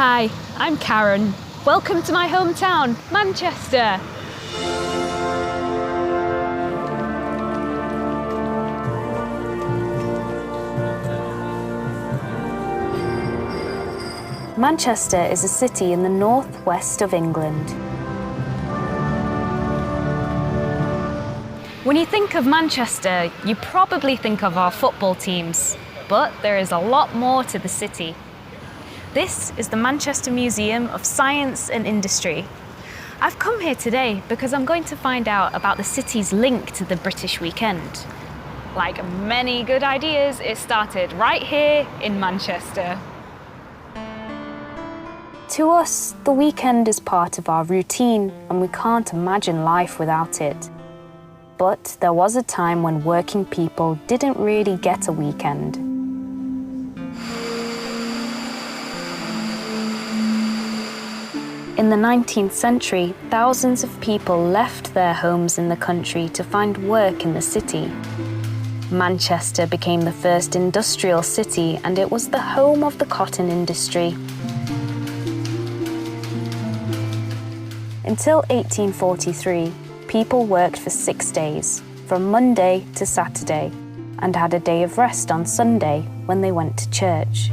Hi, I'm Karen. Welcome to my hometown, Manchester. Manchester is a city in the northwest of England. When you think of Manchester, you probably think of our football teams, but there is a lot more to the city. This is the Manchester Museum of Science and Industry. I've come here today because I'm going to find out about the city's link to the British weekend. Like many good ideas, it started right here in Manchester. To us, the weekend is part of our routine and we can't imagine life without it. But there was a time when working people didn't really get a weekend. In the 19th century, thousands of people left their homes in the country to find work in the city. Manchester became the first industrial city and it was the home of the cotton industry. Until 1843, people worked for 6 days, from Monday to Saturday, and had a day of rest on Sunday when they went to church.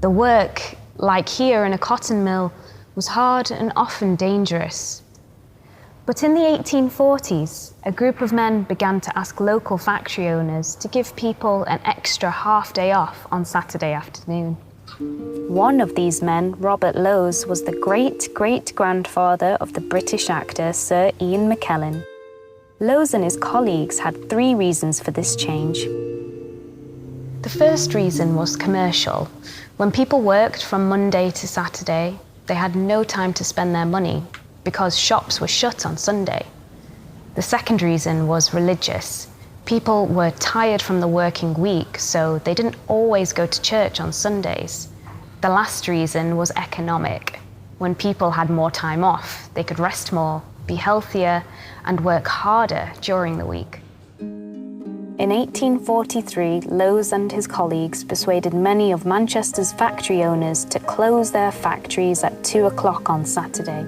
The work, like here in a cotton mill, was hard and often dangerous. But in the 1840s, a group of men began to ask local factory owners to give people an extra half day off on Saturday afternoon. One of these men, Robert Lowes, was the great-great-grandfather of the British actor Sir Ian McKellen. Lowes and his colleagues had 3 reasons for this change. The first reason was commercial. When people worked from Monday to Saturday, they had no time to spend their money because shops were shut on Sunday. The second reason was religious. People were tired from the working week, so they didn't always go to church on Sundays. The last reason was economic. When people had more time off, they could rest more, be healthier, and work harder during the week. In 1843, Lowes and his colleagues persuaded many of Manchester's factory owners to close their factories at 2 o'clock on Saturday.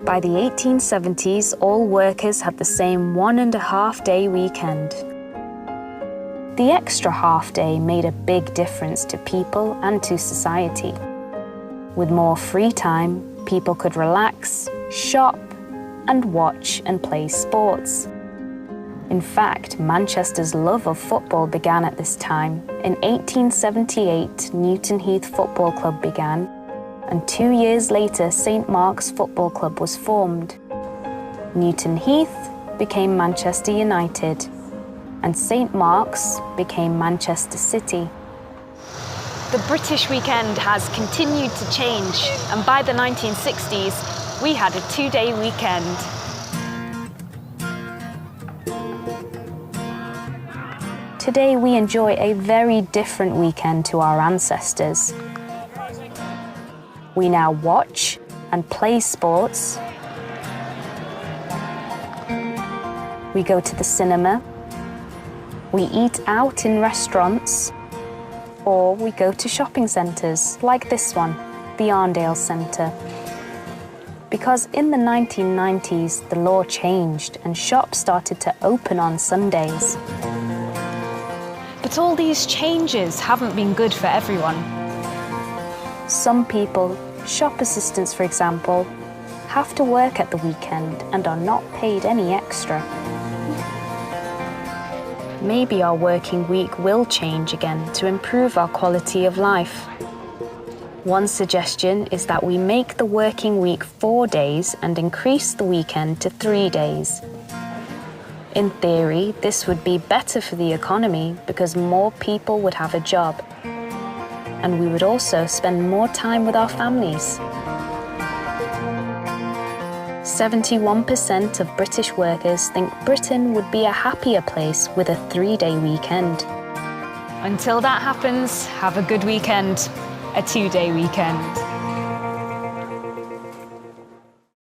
By the 1870s, all workers had the same 1.5-day weekend. The extra half day made a big difference to people and to society. With more free time, people could relax, shop, and watch and play sports. In fact, Manchester's love of football began at this time. In 1878, Newton Heath Football Club began, and 2 years later, St Mark's Football Club was formed. Newton Heath became Manchester United, and St Mark's became Manchester City. The British weekend has continued to change, and by the 1960s, we had a 2-day weekend. Today, we enjoy a very different weekend to our ancestors. We now watch and play sports. We go to the cinema. We eat out in restaurants. Or we go to shopping centres like this one, the Arndale Centre. Because in the 1990s, the law changed and shops started to open on Sundays. But all these changes haven't been good for everyone. Some people, shop assistants for example, have to work at the weekend and are not paid any extra. Maybe our working week will change again to improve our quality of life. One suggestion is that we make the working week 4 days and increase the weekend to 3 days. In theory, this would be better for the economy because more people would have a job. And we would also spend more time with our families. 71% of British workers think Britain would be a happier place with a 3-day weekend. Until that happens, have a good weekend, a 2-day weekend.